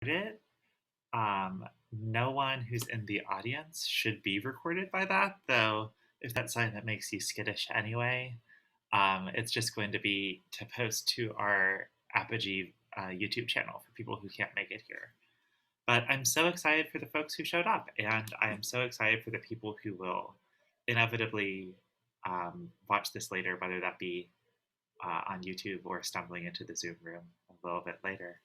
it. No one who's in the audience should be recorded by that, though if that's something that makes you skittish anyway, it's just going to be to post to our Apogee YouTube channel for people who can't make it here. But I'm so excited for the folks who showed up, and I am so excited for the people who will inevitably watch this later, whether that be on YouTube or stumbling into the Zoom room a little bit later.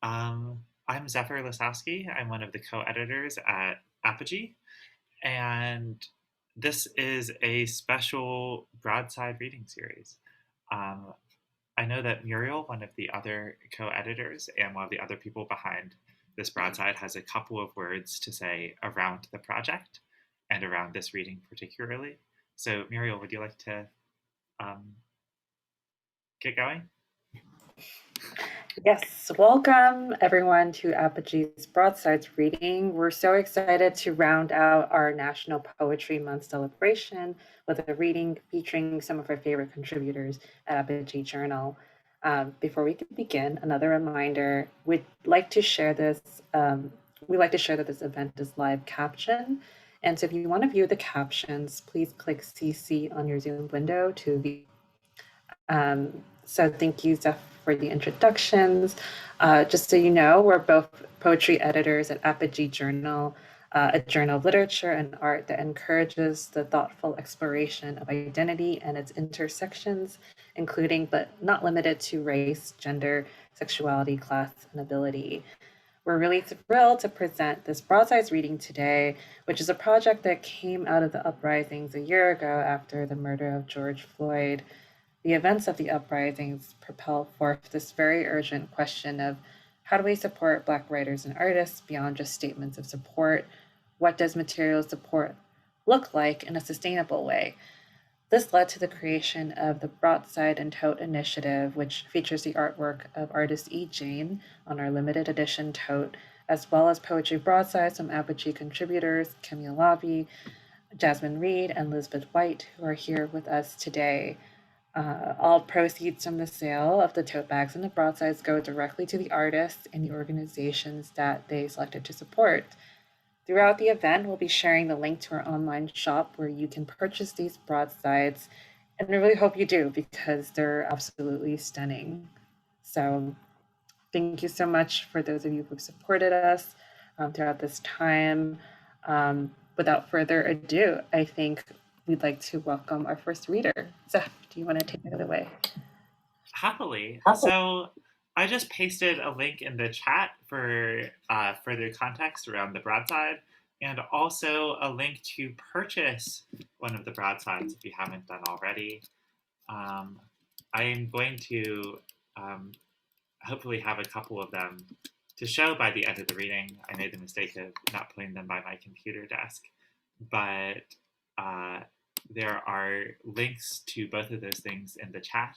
I'm Zephyr Lisowski. I'm one of the co-editors at Apogee, and this is a special Broadside reading series. I know that Muriel, one of the other co-editors and one of the other people behind this Broadside, has a couple of words to say around the project and around this reading particularly. So Muriel, would you like to get going? Yes, welcome everyone to Apogee's Broadsides reading. We're so excited to round out our National Poetry Month celebration with a reading featuring some of our favorite contributors at Apogee Journal. Before we can begin, another reminder: we'd like to share this. We like to share that this event is live caption, and so if you want to view the captions, please click CC on your Zoom window to view. So thank you, Zeph, for the introductions. Just so you know, we're both poetry editors at Apogee Journal, a journal of literature and art that encourages the thoughtful exploration of identity and its intersections, including but not limited to race, gender, sexuality, class, and ability. We're really thrilled to present this Broadsides reading today, which is a project that came out of the uprisings a year ago after the murder of George Floyd. The events of the uprisings propel forth this very urgent question of how do we support Black writers and artists beyond just statements of support? What does material support look like in a sustainable way? This led to the creation of the Broadside and Tote initiative, which features the artwork of artist E. Jane on our limited edition tote, as well as poetry broadsides from Apogee contributors Kemi Alabi, Jasmine Reid, and Lisbeth White, who are here with us today. All proceeds from the sale of the tote bags and the broadsides go directly to the artists and the organizations that they selected to support. Throughout the event, we'll be sharing the link to our online shop where you can purchase these broadsides, and I really hope you do because they're absolutely stunning. So thank you so much for those of you who've supported us throughout this time. Without further ado, I think we'd like to welcome our first reader. Zeph, do you want to take it away? Happily. So I just pasted a link in the chat for further context around the broadside, and also a link to purchase one of the broadsides if you haven't done already. I am going to hopefully have a couple of them to show by the end of the reading. I made the mistake of not putting them by my computer desk, but there are links to both of those things in the chat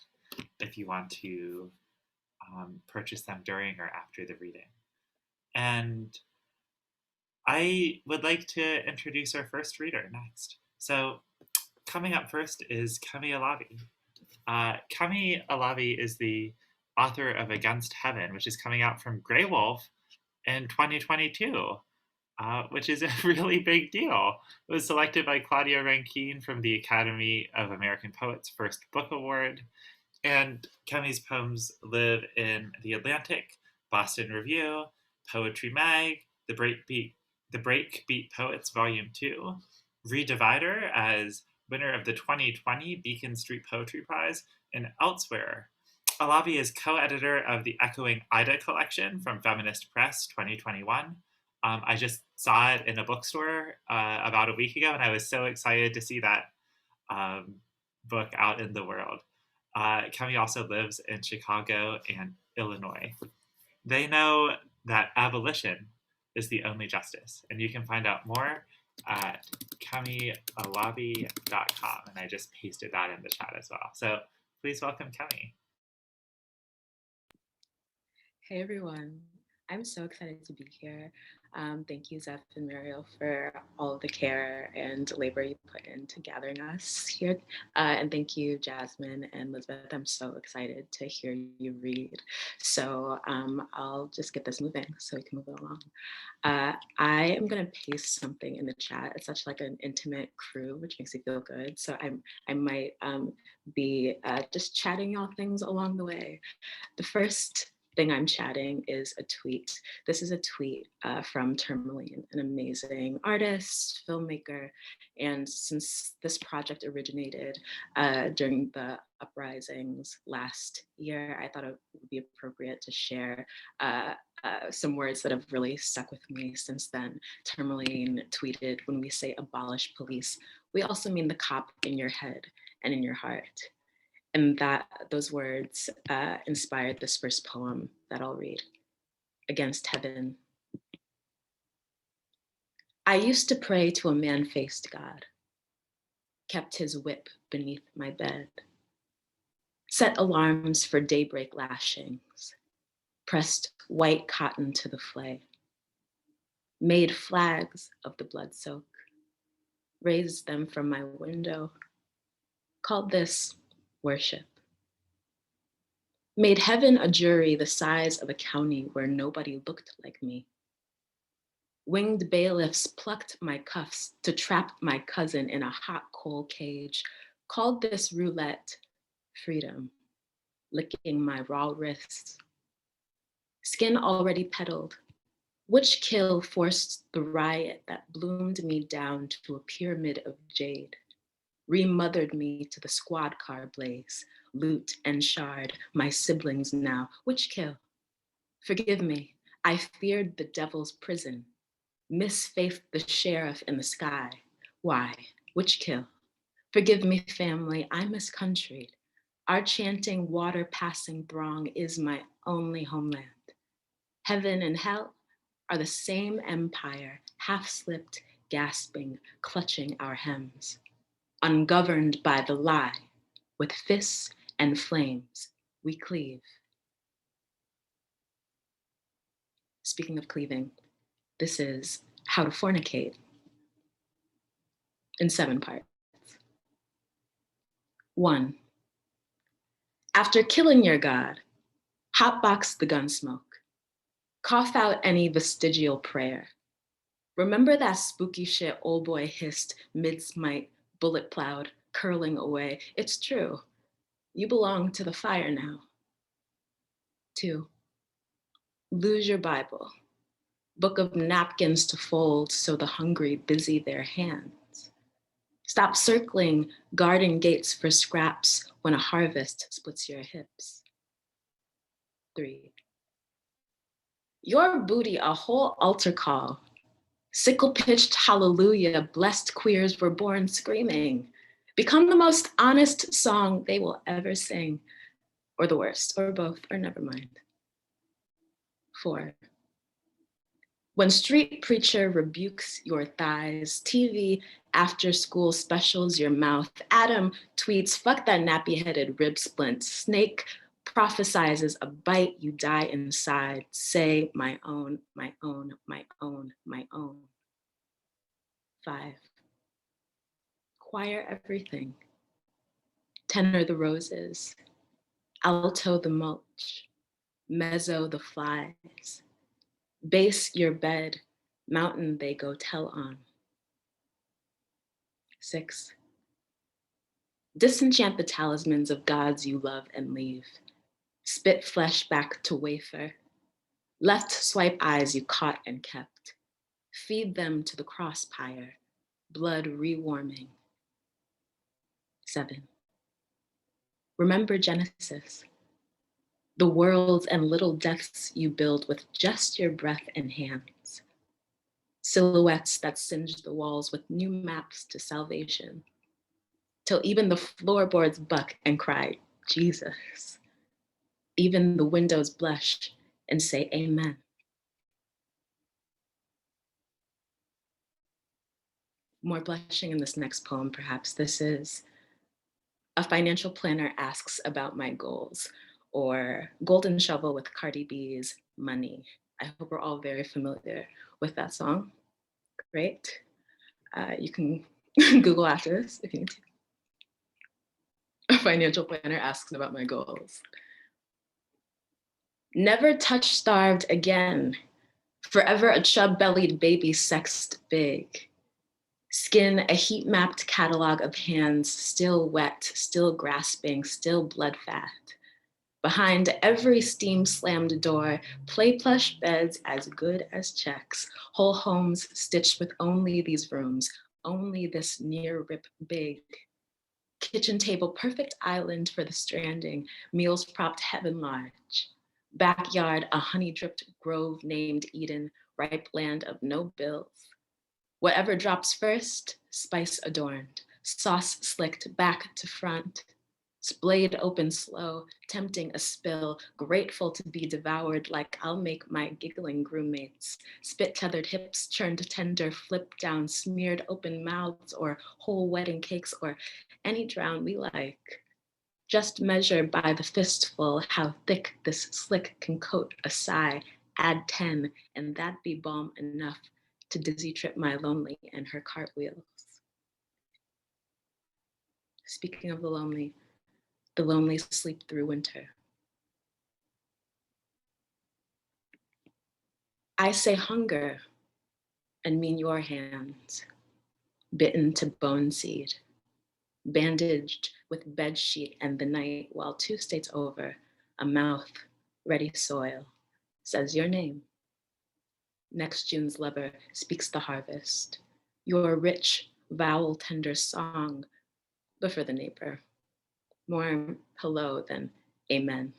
if you want to purchase them during or after the reading. And I would like to introduce our first reader next. So coming up first is Kemi Alabi. Kemi Alabi is the author of Against Heaven, which is coming out from Graywolf in 2022. Which is a really big deal. It was selected by Claudia Rankine from the Academy of American Poets' First Book Award. And Kemi's poems live in The Atlantic, Boston Review, Poetry Mag, the BreakBeat Poets Volume 2, Redivider as winner of the 2020 Beacon Street Poetry Prize, and elsewhere. Alavi is co-editor of the Echoing Ida collection from Feminist Press 2021. I just saw it in a bookstore about a week ago, and I was so excited to see that book out in the world. Kemi also lives in Chicago and Illinois. They know that abolition is the only justice, and you can find out more at kemialabi.com, and I just pasted that in the chat as well. So please welcome Kemi. Hey everyone, I'm so excited to be here. Thank you, Zeph and Muriel, for all of the care and labor you put into gathering us here. And thank you, Jasmine and Lisbeth. I'm so excited to hear you read. So I'll just get this moving so we can move it along. I am going to paste something in the chat. It's such like an intimate crew, which makes me feel good. So I might be just chatting y'all things along the way. The first thing I'm chatting is a tweet. This is a tweet from Tourmaline, an amazing artist, filmmaker. And since this project originated during the uprisings last year, I thought it would be appropriate to share some words that have really stuck with me since then. Tourmaline tweeted, "When we say abolish police, we also mean the cop in your head and in your heart." And those words inspired this first poem that I'll read, Against Heaven. I used to pray to a man-faced God, kept his whip beneath my bed, set alarms for daybreak lashings, pressed white cotton to the flay, made flags of the blood soak, raised them from my window, called this worship. Made heaven a jury the size of a county where nobody looked like me. Winged bailiffs plucked my cuffs to trap my cousin in a hot coal cage, called this roulette freedom, licking my raw wrists. Skin already petaled. Which kill forced the riot that bloomed me down to a pyramid of jade, remothered me to the squad car blaze, loot and shard, my siblings now. Which kill? Forgive me, I feared the devil's prison, misfaithed the sheriff in the sky. Why? Which kill? Forgive me, family, I miscountryed. Our chanting, water passing throng is my only homeland. Heaven and hell are the same empire, half-slipped, gasping, clutching our hems. Ungoverned by the lie, with fists and flames, we cleave. Speaking of cleaving, this is How to Fornicate in 7 parts. 1. After killing your God, hotbox the gun smoke. Cough out any vestigial prayer. Remember that spooky shit old boy hissed mid-smite, bullet plowed, curling away. It's true. You belong to the fire now. 2. Lose your Bible. Book of napkins to fold so the hungry busy their hands. Stop circling garden gates for scraps when a harvest splits your hips. 3. Your booty a whole altar call. Sickle-pitched hallelujah, blessed queers were born screaming. Become the most honest song they will ever sing, or the worst, or both, or never mind. 4. When street preacher rebukes your thighs, TV after school specials your mouth, Adam tweets, fuck that nappy-headed rib splint, Snake prophesizes a bite, you die inside, say my own, my own, my own, my own. 5. Choir everything. Tenor the roses, alto the mulch, mezzo the flies, bass your bed, mountain they go tell on. 6. Disenchant the talismans of gods you love and leave. Spit flesh back to wafer. Left swipe eyes you caught and kept. Feed them to the cross pyre, blood rewarming. 7. Remember Genesis. The worlds and little deaths you build with just your breath and hands. Silhouettes that singe the walls with new maps to salvation. Till even the floorboards buck and cry, Jesus. Even the windows blush and say amen. More blushing in this next poem, perhaps. This is A Financial Planner Asks About My Goals, or Golden Shovel with Cardi B's Money. I hope we're all very familiar with that song. Great. You can Google after this if you need to. A financial planner asks about my goals. Never touch starved again. Forever a chub-bellied baby sexed big. Skin a heat-mapped catalog of hands, still wet, still grasping, still blood fat. Behind every steam-slammed door, play plush beds as good as checks, whole homes stitched with only these rooms, only this near rip big. Kitchen table, perfect island for the stranding, meals propped heaven large. Backyard, a honey-dripped grove named Eden, ripe land of no bills. Whatever drops first, spice adorned, sauce slicked back to front. Splayed open slow, tempting a spill, grateful to be devoured like I'll make my giggling groommates. Spit-tethered hips churned tender, flipped down, smeared open mouths, or whole wedding cakes, or any drown we like. Just measure by the fistful how thick this slick can coat a sigh. Add 10, and that'd be balm enough to dizzy trip my lonely and her cartwheels. Speaking of the lonely sleep through winter. I say hunger and mean your hands, bitten to bone seed, bandaged with bed sheet and the night while 2 states over, a mouth, ready soil, says your name. Next June's lover speaks the harvest, your rich, vowel tender song, but for the neighbor, more hello than amen.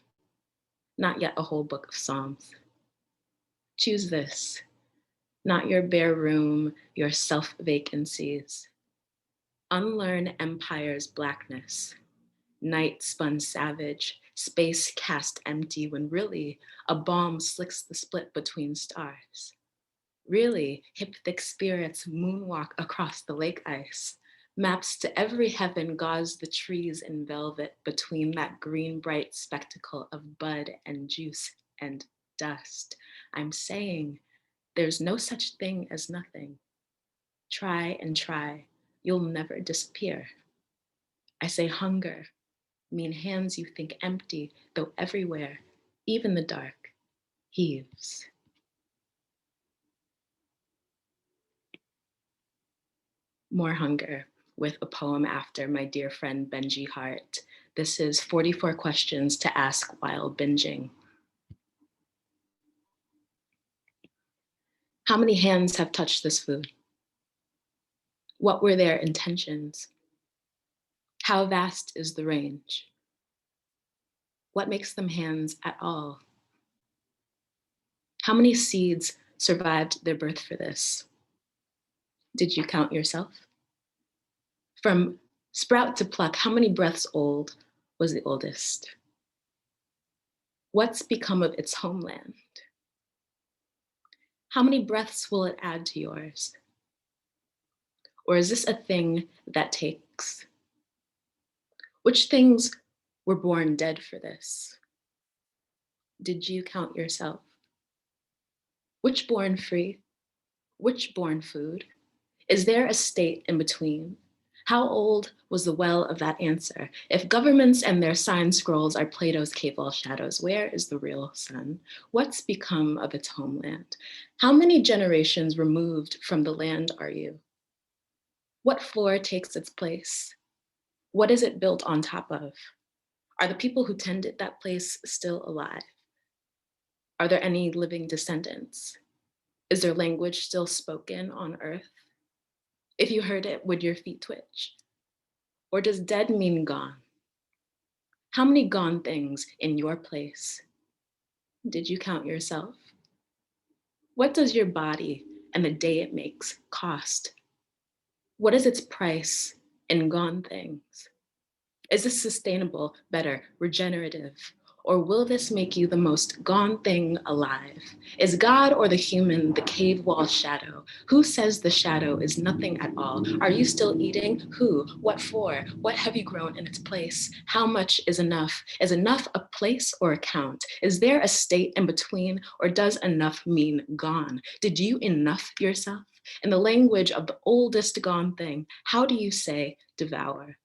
Not yet a whole book of Psalms. Choose this, not your bare room, your self-vacancies. Unlearn empire's blackness, night spun savage, space cast empty when really a bomb slicks the split between stars. Really, hip thick spirits moonwalk across the lake ice, maps to every heaven gauze the trees in velvet between that green bright spectacle of bud and juice and dust. I'm saying there's no such thing as nothing. Try and try, you'll never disappear. I say hunger, mean hands you think empty, though everywhere, even the dark, heaves. More hunger, with a poem after my dear friend Benji Hart. This is 44 questions to ask while binging. How many hands have touched this food? What were their intentions? How vast is the range? What makes them hands at all? How many seeds survived their birth for this? Did you count yourself? From sprout to pluck, how many breaths old was the oldest? What's become of its homeland? How many breaths will it add to yours? Or is this a thing that takes? Which things were born dead for this? Did you count yourself? Which born free? Which born food? Is there a state in between? How old was the well of that answer? If governments and their sign scrolls are Plato's cave wall shadows, where is the real sun? What's become of its homeland? How many generations removed from the land are you? What floor takes its place? What is it built on top of? Are the people who tended that place still alive? Are there any living descendants? Is their language still spoken on earth? If you heard it, would your feet twitch? Or does dead mean gone? How many gone things in your place? Did you count yourself? What does your body and the day it makes cost? What is its price in gone things? Is this sustainable, better, regenerative? Or will this make you the most gone thing alive? Is God or the human the cave wall shadow? Who says the shadow is nothing at all? Are you still eating? Who? What for? What have you grown in its place? How much is enough? Is enough a place or a count? Is there a state in between, or does enough mean gone? Did you enough yourself? In the language of the oldest gone thing, how do you say devour?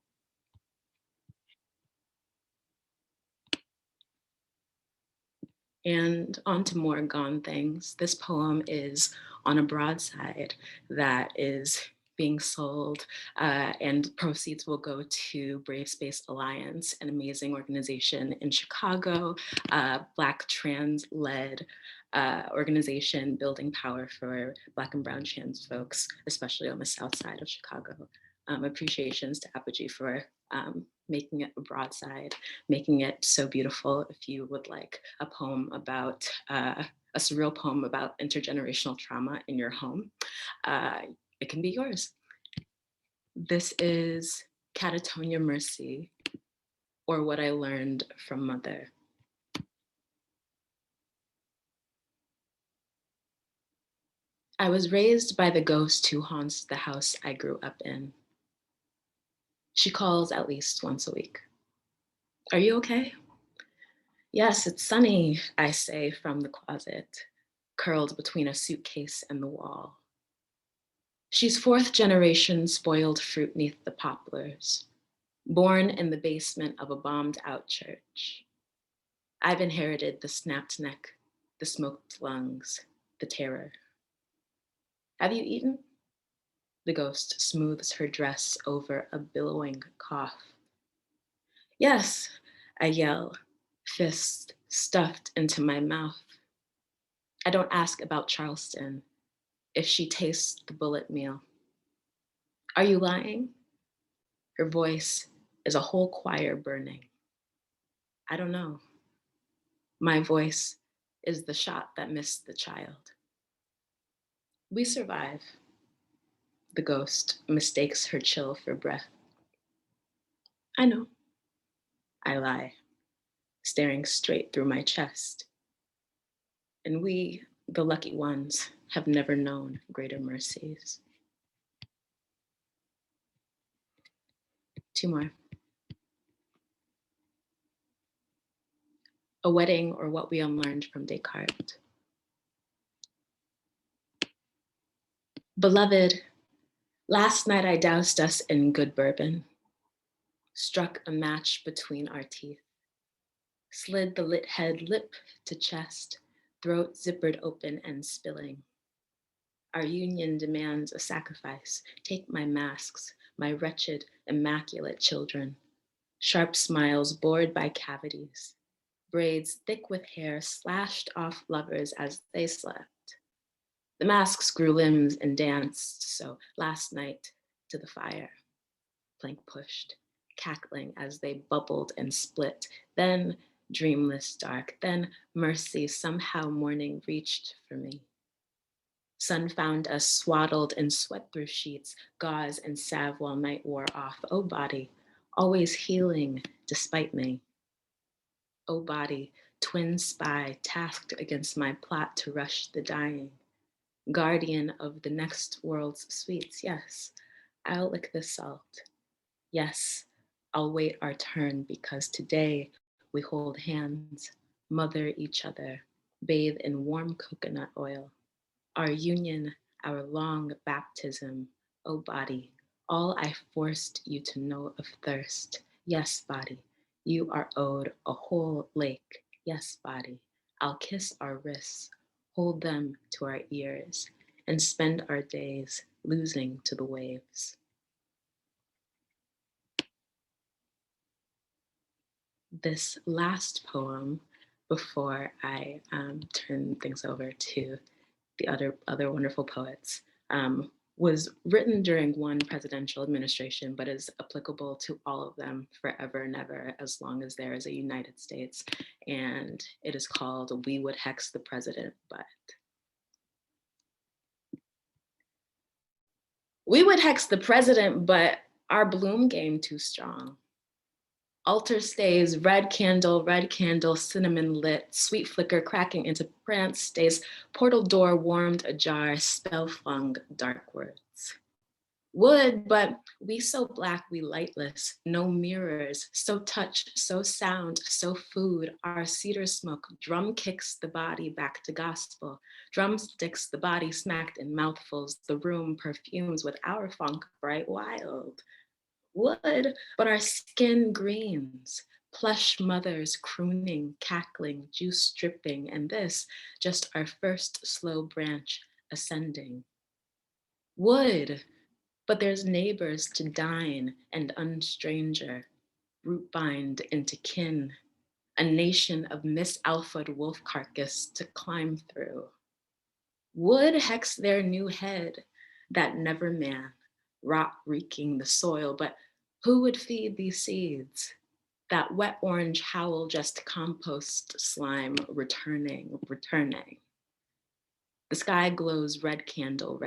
And on to more gone things. This poem is on a broadside that is being sold, and proceeds will go to Brave Space Alliance, an amazing organization in Chicago, Black trans-led organization building power for Black and brown trans folks, especially on the south side of Chicago. Appreciations to Apogee for making it a broadside, making it so beautiful. If you would like a poem about, a surreal poem about intergenerational trauma in your home, it can be yours. This is Catatonia Mercy, or What I Learned from Mother. I was raised by the ghost who haunts the house I grew up in. She calls at least once a week. Are you okay? Yes, it's sunny, I say from the closet, curled between a suitcase and the wall. She's fourth generation spoiled fruit 'neath the poplars, born in the basement of a bombed out church. I've inherited the snapped neck, the smoked lungs, the terror. Have you eaten? The ghost smooths her dress over a billowing cough. Yes, I yell, fist stuffed into my mouth. I don't ask about Charleston, if she tastes the bullet meal. Are you lying? Her voice is a whole choir burning. I don't know. My voice is the shot that missed the child. We survive. The ghost mistakes her chill for breath. I know. I lie, staring straight through my chest. And we, the lucky ones, have never known greater mercies. Two more. A wedding, or what we unlearned from Descartes. Beloved, last night I doused us in good bourbon, struck a match between our teeth, slid the lit head lip to chest, throat zippered open and spilling. Our union demands a sacrifice. Take my masks, my wretched, immaculate children, sharp smiles bored by cavities, braids thick with hair slashed off lovers as they slept. The masks grew limbs and danced, so last night to the fire. Plank pushed, cackling as they bubbled and split, then dreamless dark, then mercy, somehow morning reached for me. Sun found us swaddled in sweat-through sheets, gauze and salve while night wore off. Oh body, always healing despite me. Oh body, twin spy tasked against my plot to rush the dying. Guardian of the next world's sweets, yes, I'll lick the salt. Yes, I'll wait our turn because today we hold hands, mother each other, bathe in warm coconut oil. Our union, our long baptism, oh body, all I forced you to know of thirst. Yes, body, you are owed a whole lake. Yes, body, I'll kiss our wrists, hold them to our ears, and spend our days losing to the waves. This last poem, before I turn things over to the other wonderful poets, was written during one presidential administration, but is applicable to all of them forever and ever, as long as there is a United States. And it is called We Would Hex the President, but. We would hex the president, but our bloom game too strong. Altar stays, red candle, cinnamon lit, sweet flicker cracking into prance stays, portal door warmed ajar, spell flung dark words. Wood, but we so black, we lightless, no mirrors, so touch, so sound, so food, our cedar smoke, drum kicks the body back to gospel, drumsticks the body smacked in mouthfuls, the room perfumes with our funk bright wild. Wood, but our skin greens, plush mothers crooning, cackling, juice dripping, and this just our first slow branch ascending. Wood, but there's neighbors to dine and unstranger, root bind into kin, a nation of misalphaed wolf carcass to climb through. Would hex their new head, that never man, rot reeking the soil, but who would feed these seeds? That wet orange howl, just compost slime returning. The sky glows red candle.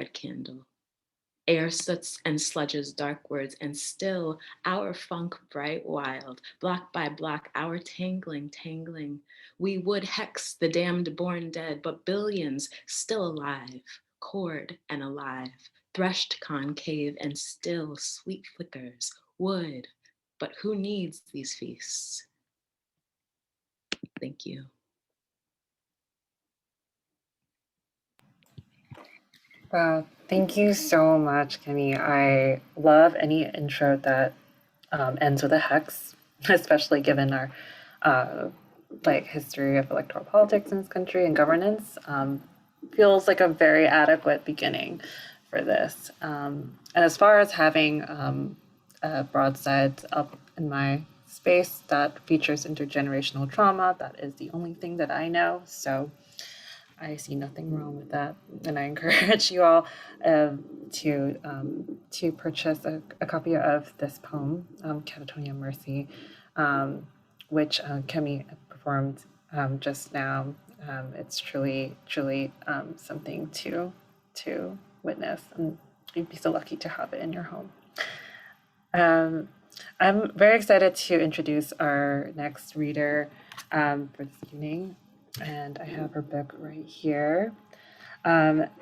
Air soots and sludges dark words, and still our funk bright wild, block by block, our tangling. We would hex the damned born dead, but billions still alive, cord and alive, threshed concave and still sweet flickers, wood, but who needs these feasts? Thank you. Wow, thank you so much, Kemi. I love any intro that ends with a hex, especially given our history of electoral politics in this country and governance. Feels like a very adequate beginning for this. And as far as having broadsides up in my space that features intergenerational trauma, that is the only thing that I know. So I see nothing wrong with that, and I encourage you all to purchase a copy of this poem, Catatonia Mercy, which Kemi performed just now. It's truly something to witness, and you'd be so lucky to have it in your home. I'm very excited to introduce our next reader for this evening. And I have her book right here.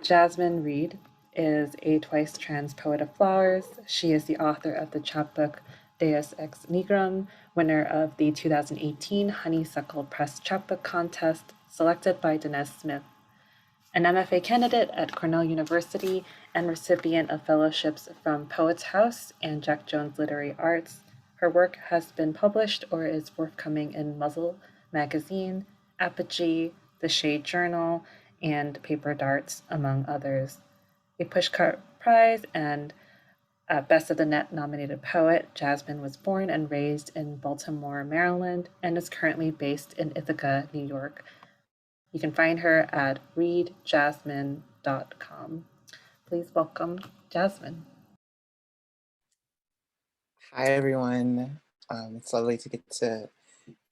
Jasmine Reid is a twice trans poet of flowers. She is the author of the chapbook Deus Ex Nigrum, winner of the 2018 Honeysuckle Press Chapbook Contest, selected by Danez Smith. An MFA candidate at Cornell University and recipient of fellowships from Poets House and Jack Jones Literary Arts, her work has been published or is forthcoming in Muzzle Magazine, Apogee, The Shade Journal, and Paper Darts, among others. A Pushcart Prize and Best of the Net nominated poet, Jasmine was born and raised in Baltimore, Maryland, and is currently based in Ithaca, New York. You can find her at readjasmine.com. Please welcome Jasmine. Hi, everyone. It's lovely to get to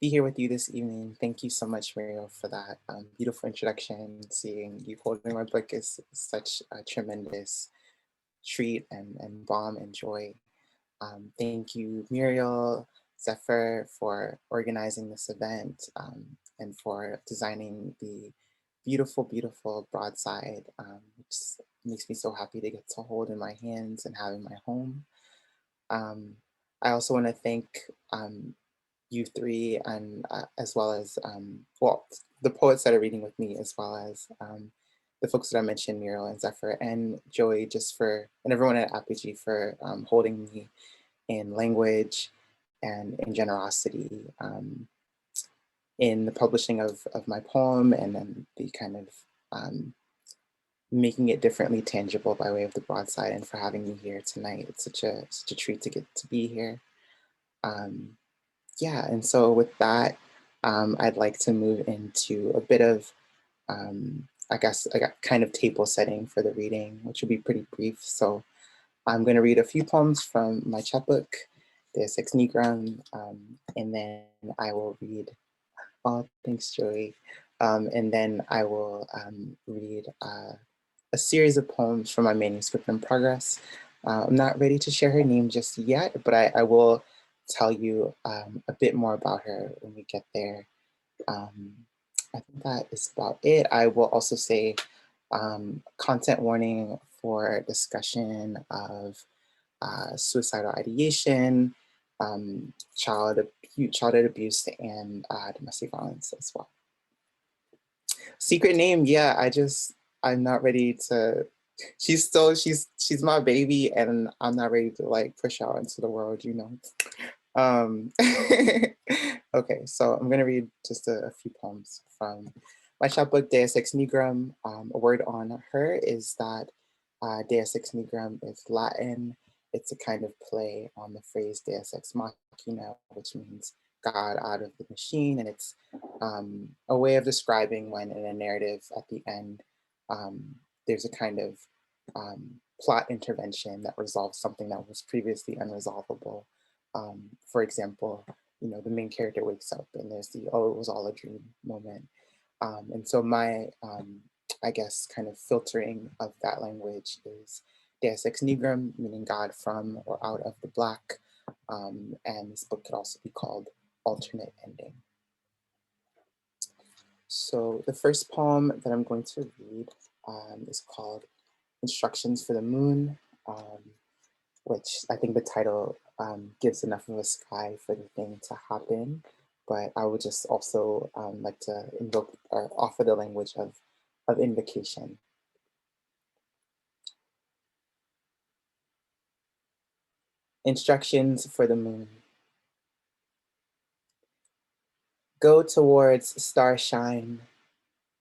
be here with you this evening. Thank you so much, Muriel, for that beautiful introduction. Seeing you holding my book is such a tremendous treat and balm and joy. Thank you, Muriel, Zephyr, for organizing this event and for designing the beautiful broadside, which makes me so happy to get to hold in my hands and have in my home. I also want to thank you three, and as well as the poets that are reading with me, as well as the folks that I mentioned, Muriel and Zephyr and Joey, and everyone at Apogee for holding me in language and in generosity in the publishing of my poem, and then the kind of making it differently tangible by way of the broadside, and for having me here tonight. It's such a treat to get to be here. Yeah, and so with that, I'd like to move into a bit of, I guess, kind of table setting for the reading, which will be pretty brief. So I'm going to read a few poems from my chapbook, Deus Ex Nigrum, and then I will read, oh, thanks, Joey. And then I will read a series of poems from my manuscript in progress. I'm not ready to share her name just yet, but I will tell you a bit more about her when we get there. I think that is about it. I will also say content warning for discussion of suicidal ideation, childhood abuse, and domestic violence as well. Secret name, yeah, I'm not ready to, she's my baby, and I'm not ready to like push out into the world, you know. Okay, so I'm gonna read just a few poems from my chapbook, Deus Ex Nigrum. A word on her is that Deus Ex Nigrum is Latin. It's a kind of play on the phrase Deus Ex Machina, which means God out of the machine, and it's a way of describing when in a narrative at the end, there's a kind of plot intervention that resolves something that was previously unresolvable. For example, you know, the main character wakes up and there's the, oh, it was all a dream moment. And so my, I guess, kind of filtering of that language is Deus Ex Nigrum, meaning God from or out of the Black. And this book could also be called Alternate Ending. So the first poem that I'm going to read is called Instructions for the Moon, which I think the title gives enough of a sky for the thing to hop in, but I would just also like to invoke or offer the language of invocation. Instructions for the moon. Go towards starshine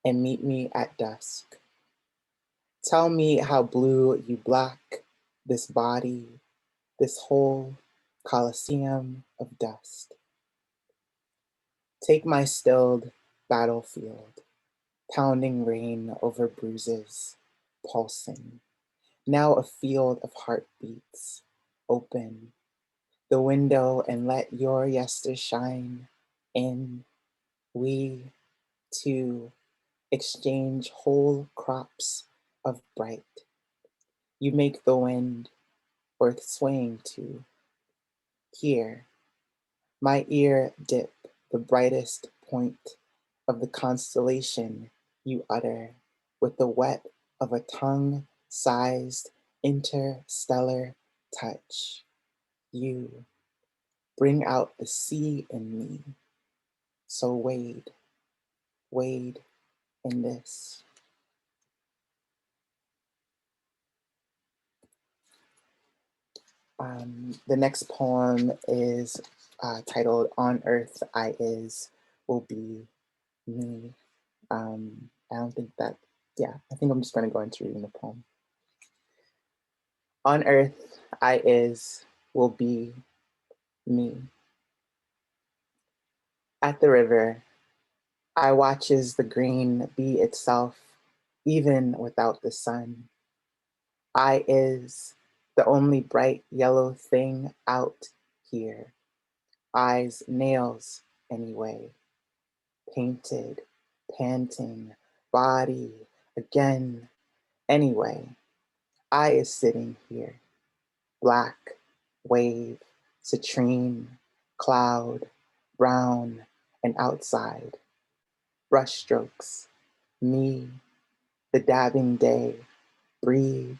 and meet me at dusk. Tell me how blue you black this body, this whole coliseum of dust. Take my stilled battlefield, pounding rain over bruises, pulsing. Now a field of heartbeats, open the window and let your yester shine in. We, too, exchange whole crops of bright. You make the wind worth swaying to. Here, my ear dip the brightest point of the constellation you utter with the wet of a tongue-sized interstellar touch. You bring out the sea in me. So wade in this. The next poem is titled On Earth I Is, Will Be Me. I don't think that, yeah, I think I'm just gonna go into reading the poem. On earth I is, will be me. At the river, I watches the green be itself, even without the sun. I is the only bright yellow thing out here. Eyes, nails, anyway. Painted, panting, body, again, anyway. I is sitting here. Black, wave, citrine, cloud, brown, and outside. Brushstrokes, me, the dabbing day, breathe.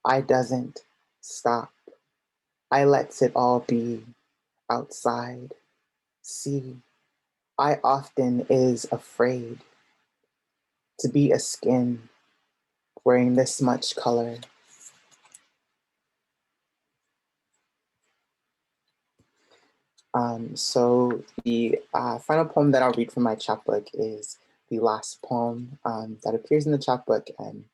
I doesn't stop. I lets it all be outside. See, I often is afraid to be a skin wearing this much color. So the final poem that I'll read from my chapbook is the last poem that appears in the chapbook, and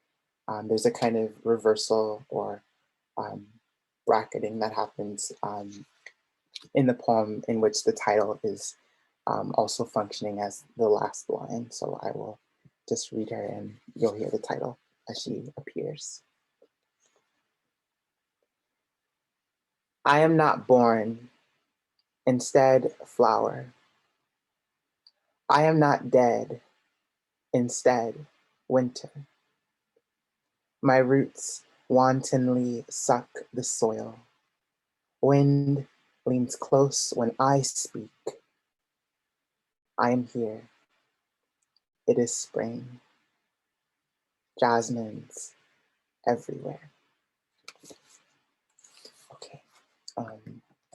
there's a kind of reversal or bracketing that happens in the poem in which the title is also functioning as the last line. So I will just read her and you'll hear the title as she appears. I am not born, instead flower. I am not dead, instead winter. My roots wantonly suck the soil. Wind leans close when I speak. I am here. It is spring. Jasmines everywhere. Okay.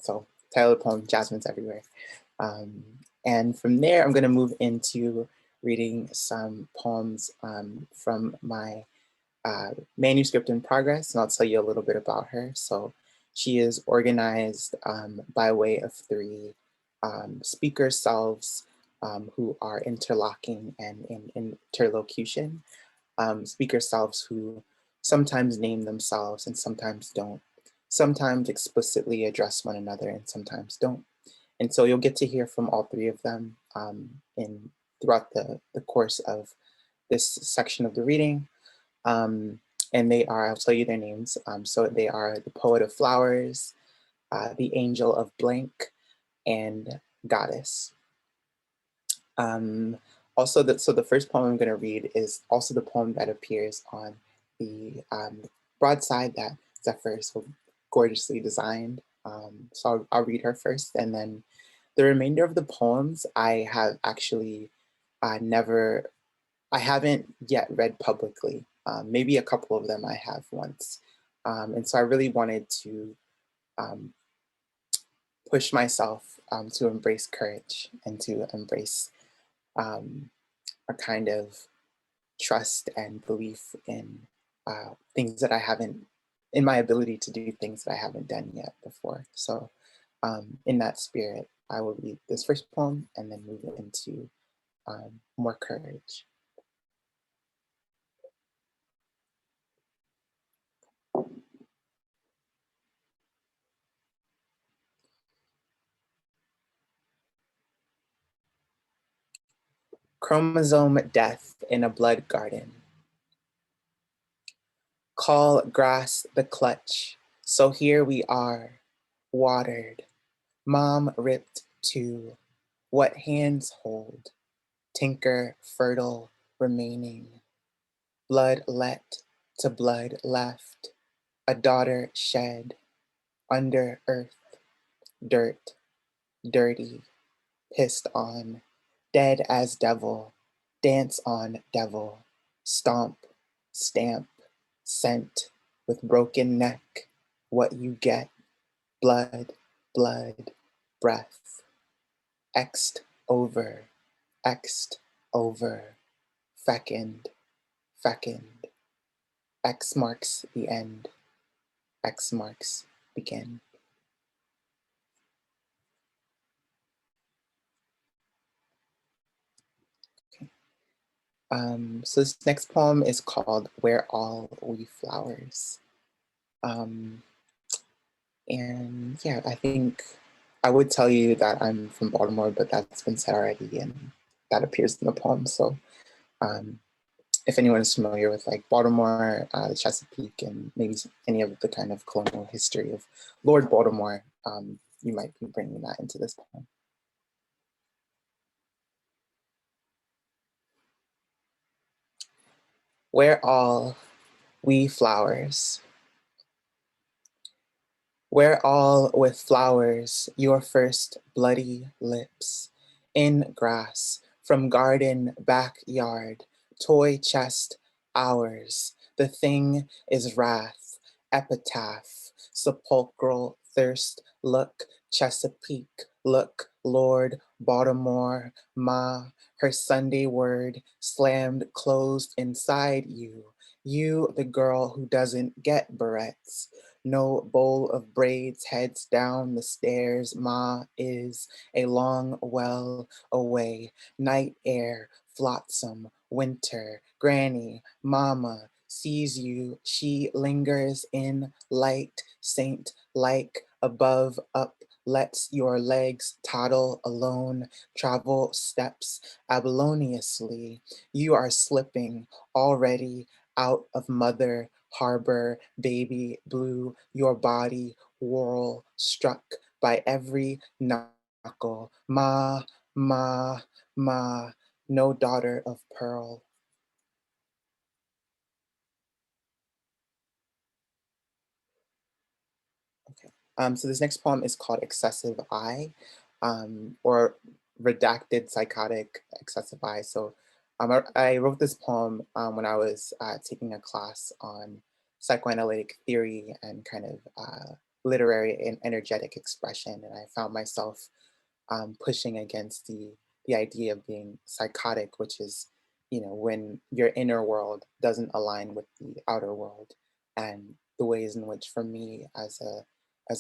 So title of the poem, Jasmines Everywhere. And from there, I'm going to move into reading some poems from my manuscript in progress, and I'll tell you a little bit about her. So she is organized by way of three speaker selves who are interlocking and in interlocution. Speaker selves who sometimes name themselves and sometimes don't, sometimes explicitly address one another and sometimes don't. And so you'll get to hear from all three of them throughout the course of this section of the reading. And they are, I'll tell you their names. So they are the Poet of Flowers, the Angel of Blank, and Goddess. Also, so the first poem I'm going to read is also the poem that appears on the broadside that Zephyr so gorgeously designed. So I'll read her first, and then the remainder of the poems I have actually I haven't yet read publicly. Maybe a couple of them I have once. And so I really wanted to push myself to embrace courage and to embrace a kind of trust and belief in things that I haven't, in my ability to do things that I haven't done yet before. So in that spirit, I will read this first poem and then move into more courage. Chromosome death in a blood garden. Call grass the clutch, so here we are, watered. Mom ripped too, what hands hold, tinker fertile remaining. Blood let to blood left, a daughter shed, under earth, dirt, dirty, pissed on, dead as devil, dance on devil, stomp, stamp, scent with broken neck, what you get, blood, blood, breath, X'd over, fecund, fecund, X marks the end, X marks begin. So this next poem is called Where All We Flowers. And yeah, I think I would tell you that I'm from Baltimore, but that's been said already and that appears in the poem. So if anyone is familiar with like Baltimore, the Chesapeake, and maybe any of the kind of colonial history of Lord Baltimore, you might be bringing that into this poem. Where all we flowers. Where all with flowers, your first bloody lips, in grass, from garden backyard, toy chest, ours, the thing is wrath, epitaph, sepulchral thirst, look, Chesapeake, look, Lord, Baltimore, Ma, her Sunday word, slammed closed inside you the girl who doesn't get barrettes, no bowl of braids heads down the stairs. Ma is a long well away. Night air, flotsam, winter. Granny, mama sees you. She lingers in light, saint like above up. Lets your legs toddle alone, travel steps aboloniously. You are slipping already out of mother harbor, baby blue, your body whirl, struck by every knuckle. Ma, ma, ma, no daughter of pearl. Okay. So this next poem is called Excessive I, or Redacted Psychotic Excessive I. So I wrote this poem when I was taking a class on psychoanalytic theory and kind of literary and energetic expression. And I found myself pushing against the idea of being psychotic, which is, when your inner world doesn't align with the outer world, and the ways in which, for me, as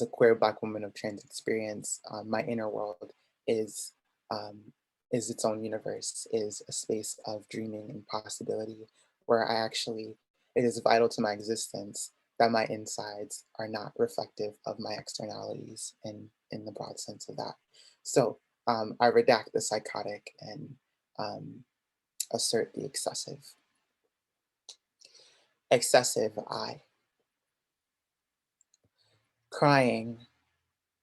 a queer Black woman of trans experience, my inner world is its own universe, is a space of dreaming and possibility, where it is vital to my existence that my insides are not reflective of my externalities, in the broad sense of that. So I redact the psychotic and assert the excessive. Excessive I. Crying,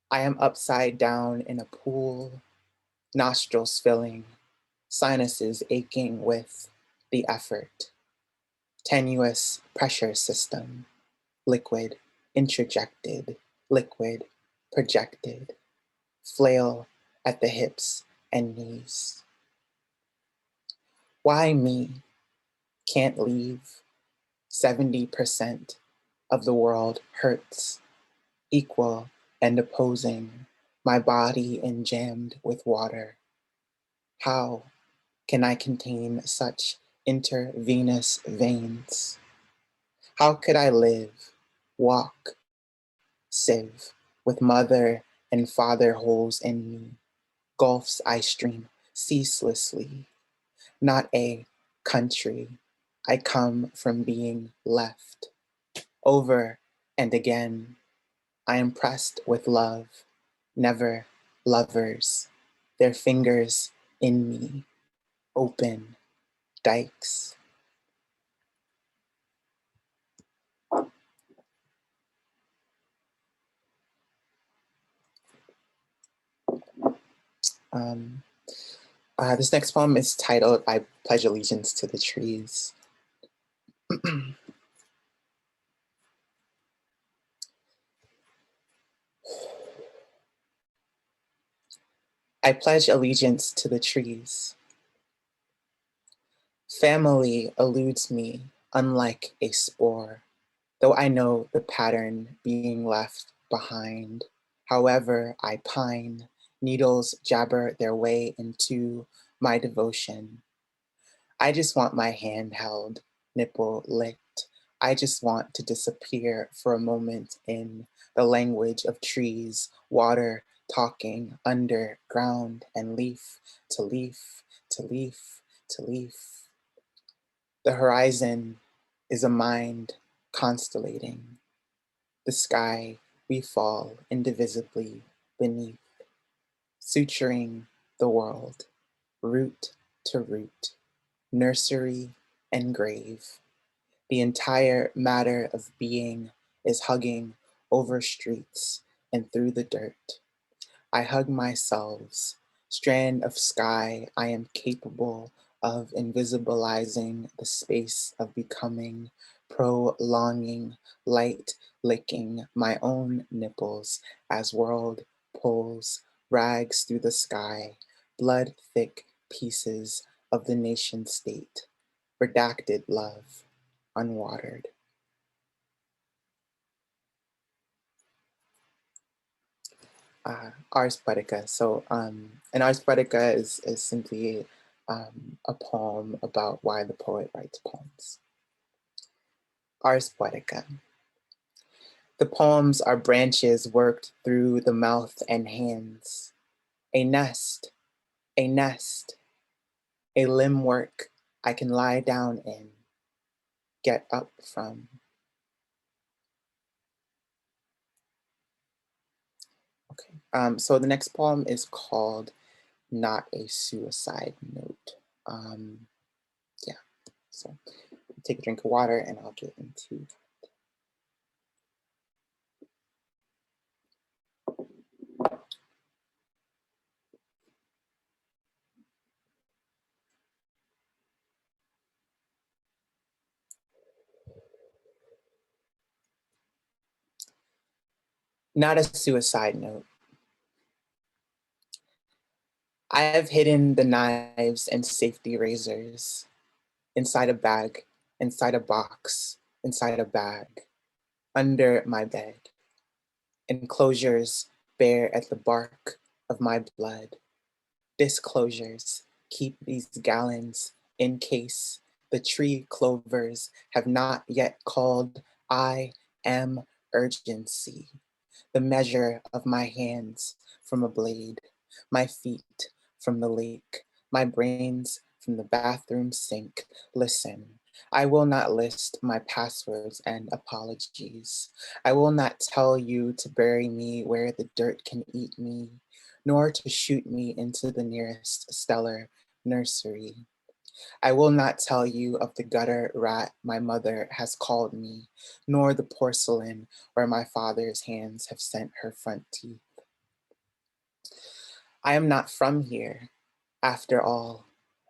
I am upside down in a pool, nostrils filling, sinuses aching with the effort. Tenuous pressure system, liquid interjected, liquid projected, flail at the hips and knees. Why me? Can't leave. 70% of the world hurts, equal and opposing, my body enjammed with water. How can I contain such intravenous veins? How could I live, walk, sieve, with mother and father holes in me, gulfs I stream ceaselessly, not a country, I come from being left. Over and again, I am pressed with love, never lovers, their fingers in me, open dikes. This next poem is titled, I Pledge Allegiance to the Trees. I pledge allegiance to the trees. Family eludes me, unlike a spore, though I know the pattern being left behind. However, I pine, needles jabber their way into my devotion. I just want my hand held, nipple licked. I just want to disappear for a moment in the language of trees, water, talking underground, and leaf to leaf to leaf to leaf. The horizon is a mind constellating. The sky we fall indivisibly beneath, suturing the world, root to root, nursery and grave. The entire matter of being is hugging over streets and through the dirt. I hug myself, strand of sky I am capable of invisibilizing the space of becoming, prolonging, light licking my own nipples as world pulls rags through the sky, blood thick pieces of the nation state, redacted love, unwatered. Ars Poetica. So an Ars Poetica is simply a poem about why the poet writes poems. Ars Poetica. The poems are branches worked through the mouth and hands. A nest, a nest, a limb work I can lie down in, get up from. Okay, so the next poem is called Not a Suicide Note. Yeah, so take a drink of water and I'll get into that. Not a suicide note. I have hidden the knives and safety razors inside a bag, inside a box, inside a bag, under my bed. Enclosures bear at the bark of my blood. Disclosures keep these gallons in case the tree clovers have not yet called. I am urgency, the measure of my hands from a blade, my feet from the lake, my brains from the bathroom sink. Listen, I will not list my passwords and apologies. I will not tell you to bury me where the dirt can eat me, nor to shoot me into the nearest stellar nursery. I will not tell you of the gutter rat my mother has called me, nor the porcelain where my father's hands have sent her front teeth. I am not from here, after all,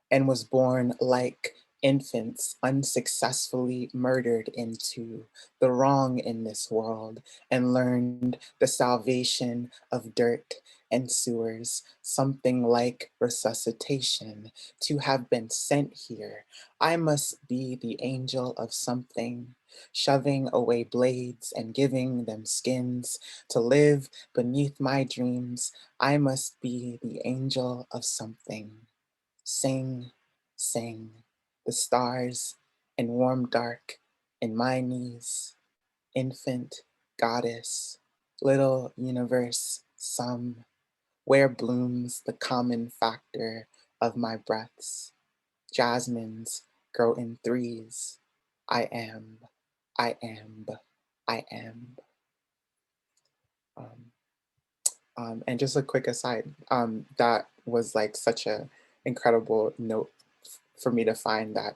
and was born like infants unsuccessfully murdered into the wrong in this world and learned the salvation of dirt and sewers, something like resuscitation. To have been sent here, I must be the angel of something, shoving away blades and giving them skins to live beneath my dreams. I must be the angel of something. Sing, sing, the stars and warm dark in my knees, infant goddess, little universe, some, where blooms the common factor of my breaths. Jasmines grow in threes. I am, I am, I am. And just a quick aside, that was like such a incredible note for me to find that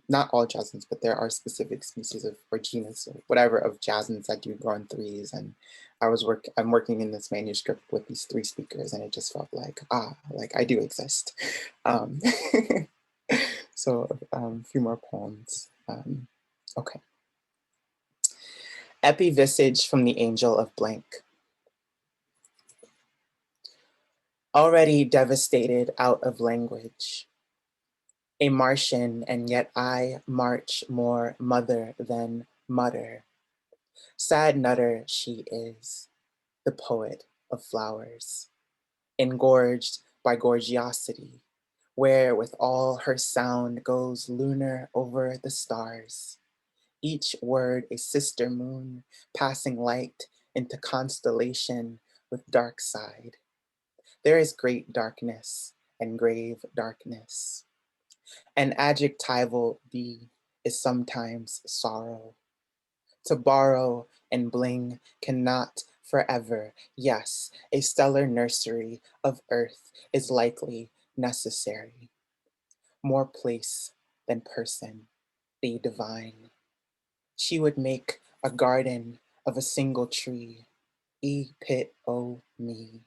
not all jasmines, but there are specific species of, or genus or whatever of jasmines that do grow in threes. And I'm working in this manuscript with these three speakers, and it just felt like, like I do exist. So a few more poems. Okay. Epivisage from the Angel of Blank. Already devastated out of language. A Martian, and yet I march more mother than mutter. Sad nutter she is, the poet of flowers, engorged by gorgiosity, where with all her sound goes lunar over the stars. Each word a sister moon, passing light into constellation with dark side. There is great darkness and grave darkness. An adjectival be is sometimes sorrow. To borrow and bling cannot forever. Yes, a stellar nursery of earth is likely necessary. More place than person, the divine. She would make a garden of a single tree. Pit o me,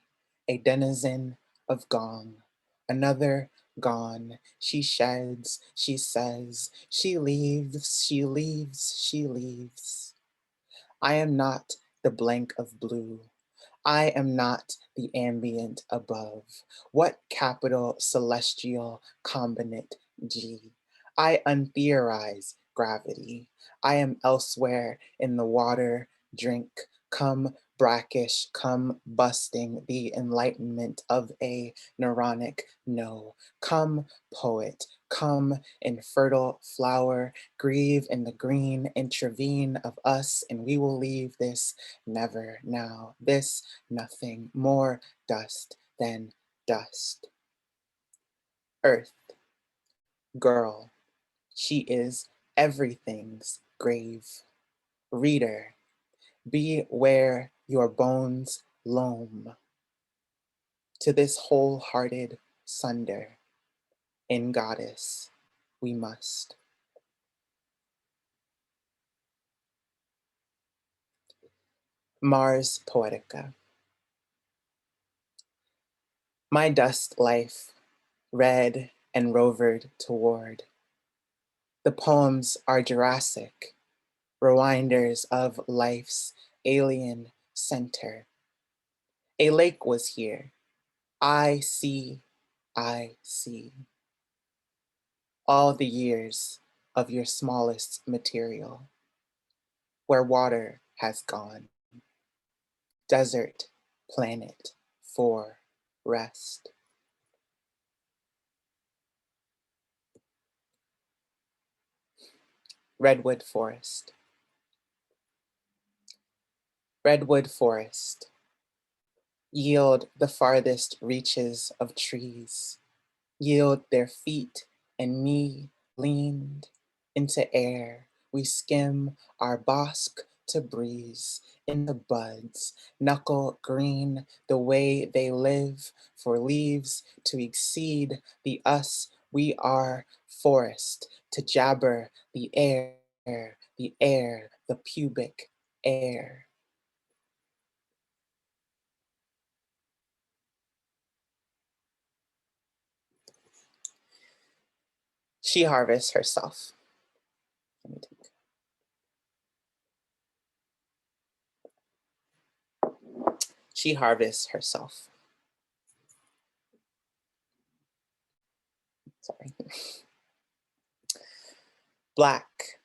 a denizen of gong. Another gone, she sheds, she says, she leaves, she leaves, she leaves. I am not the blank of blue. I am not the ambient above. What capital celestial combinate G? I untheorize gravity. I am elsewhere in the water, drink, come brackish, come busting the enlightenment of a neuronic no. Come poet, come infertile flower, grieve in the green, intervene of us, and we will leave this never now. This nothing more dust than dust. Earth, girl, she is everything's grave. Reader, be where your bones loam. To this wholehearted sunder, in goddess, we must. Mars Poetica. My dust life, read and rovered toward. The poems are Jurassic, rewinders of life's alien center. A lake was here. I see. All the years of your smallest material, where water has gone. Desert, planet, for rest. Redwood Forest. Redwood Forest. Yield the farthest reaches of trees. Yield their feet and me leaned into air. We skim our bosque to breeze into buds, knuckle green the way they live for leaves to exceed the us we are forest, to jabber the air, the pubic air. She harvests herself. Let me take. She harvests herself. Sorry. Black,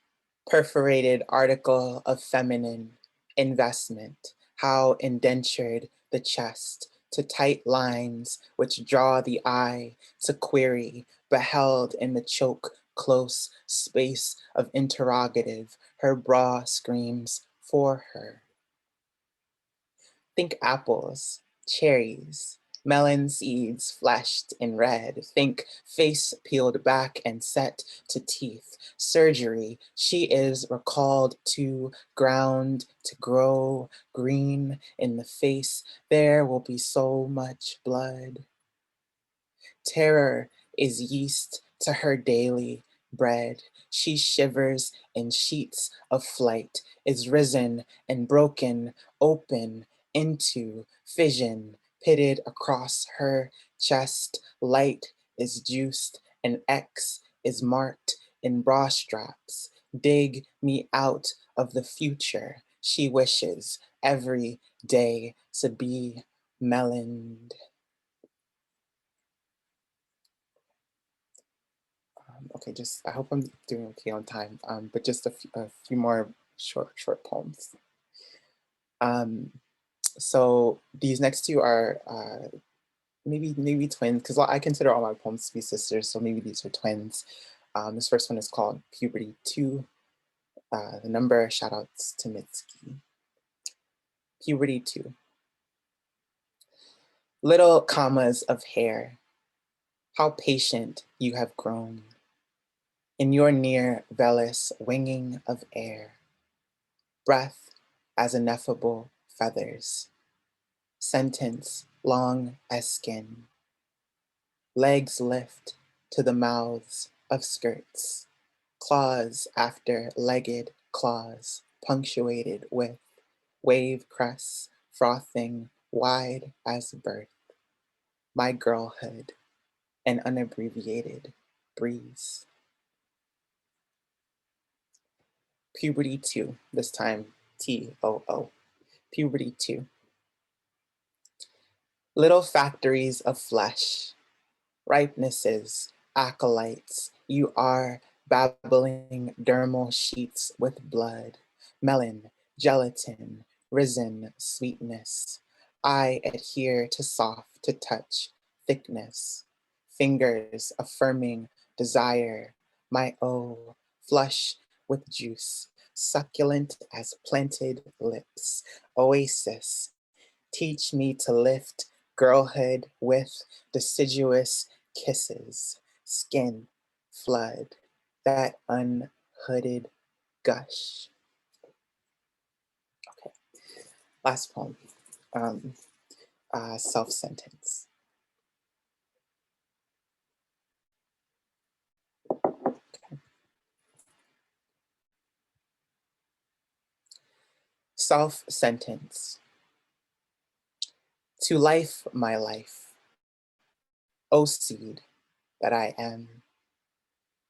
perforated article of feminine investment, how indentured the chest to tight lines which draw the eye to query, beheld in the choke close space of interrogative, her bra screams for her. Think apples, cherries, melon seeds fleshed in red. Think face peeled back and set to teeth. Surgery, she is recalled to ground to grow green in the face. There will be so much blood. Terror is yeast to her daily bread. She shivers in sheets of flight, is risen and broken open into fission, pitted across her chest. Light is juiced and X is marked in bra straps. Dig me out of the future. She wishes every day to be meloned. Okay, I hope I'm doing okay on time, but just a few more short poems. So these next two are maybe twins, because I consider all my poems to be sisters, so maybe these are twins. This first one is called Puberty 2. The number, shout outs to Mitski. Puberty 2. Little commas of hair, how patient you have grown. In your near vellus winging of air, breath as ineffable feathers, sentence long as skin, legs lift to the mouths of skirts, claws after legged claws, punctuated with wave crests frothing wide as birth, my girlhood, an unabbreviated breeze. Puberty 2, this time T-O-O. Puberty 2. Little factories of flesh, ripenesses, acolytes, you are babbling dermal sheets with blood, melon, gelatin, risen sweetness. I adhere to soft to touch thickness, fingers affirming desire, my O, flush with juice, succulent as planted lips, oasis, teach me to lift girlhood with deciduous kisses, skin, flood, that unhooded gush. Okay, last poem, self-sentence. Okay. Self-sentence. To life, my life, O seed that I am,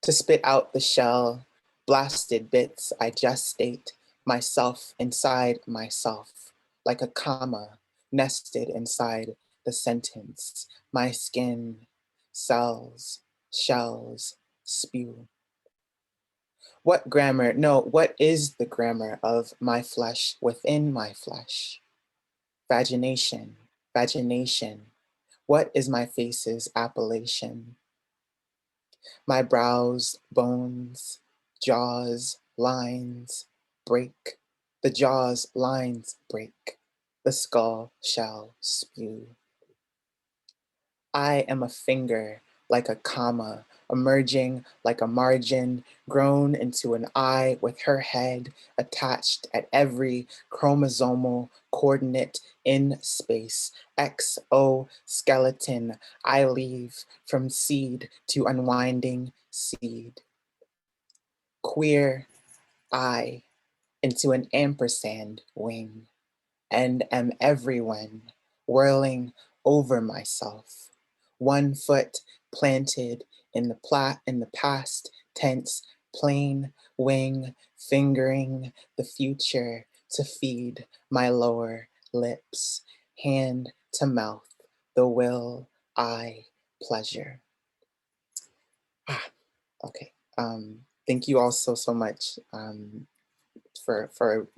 to spit out the shell, blasted bits I gestate myself inside myself, like a comma nested inside the sentence. My skin, cells, shells, spew. What grammar, no, what is the grammar of my flesh within my flesh? Vagination, vagination. What is my face's appellation? My brows, bones, jaws, lines, break. The jaws, lines break. The skull shall spew. I am a finger like a comma, emerging like a margin, grown into an eye with her head attached at every chromosomal coordinate in space. Exoskeleton, I leave from seed to unwinding seed. Queer, I, into an ampersand wing, and am everyone, whirling over myself. 1 foot planted in the past tense, plain wing, fingering the future to feed my lower lips, hand to mouth, the will, I, pleasure. Okay. Thank you all so much for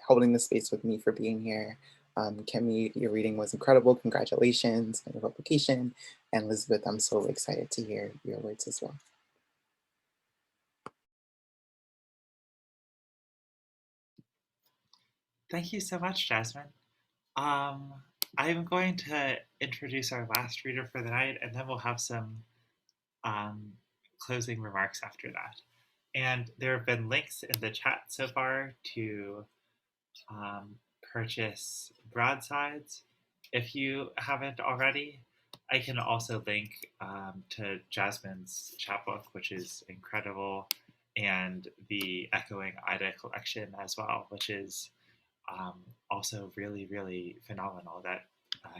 holding the space with me, for being here. Kemi, your reading was incredible. Congratulations on your publication. And Lisbeth, I'm so excited to hear your words as well. Thank you so much, Jasmine. I'm going to introduce our last reader for the night, and then we'll have some closing remarks after that. And there have been links in the chat so far to purchase broadsides. If you haven't already, I can also link to Jasmine's chapbook, which is incredible, and the Echoing Ida collection as well, which is also really, really phenomenal, that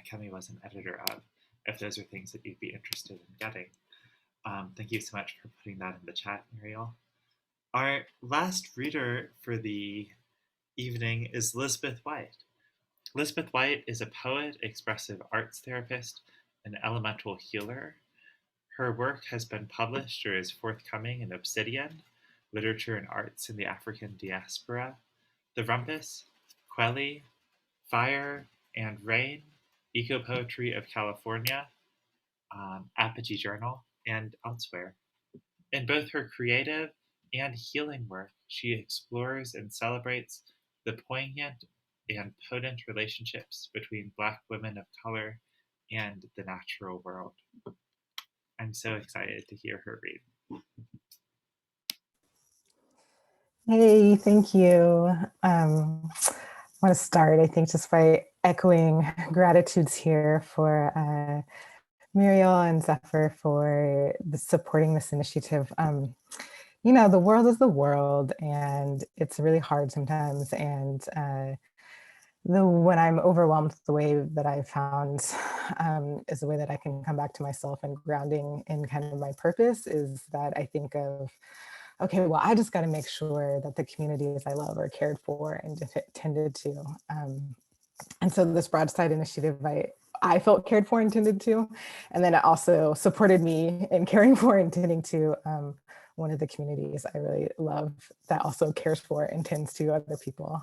Kemi was an editor of, if those are things that you'd be interested in getting. Thank you so much for putting that in the chat, Muriel. Our last reader for the evening is Lisbeth White. Lisbeth White is a poet, expressive arts therapist, and elemental healer. Her work has been published or is forthcoming in Obsidian, Literature and Arts in the African Diaspora, The Rumpus, Quelly, Fire and Rain, Eco-Poetry of California, Apogee Journal, and elsewhere. In both her creative and healing work, she explores and celebrates the poignant and potent relationships between Black women of color and the natural world. I'm so excited to hear her read. Hey, thank you. I want to start, I think, just by echoing gratitudes here for Muriel and Zephyr for supporting this initiative. You know, the world is the world, and it's really hard sometimes. And when I'm overwhelmed, the way that I found is the way that I can come back to myself, and grounding in kind of my purpose is that I think of, okay, well, I just got to make sure that the communities I love are cared for and tended to. And so this Broadside initiative, I felt cared for and tended to, and then it also supported me in caring for and tending to one of the communities I really love that also cares for and tends to other people.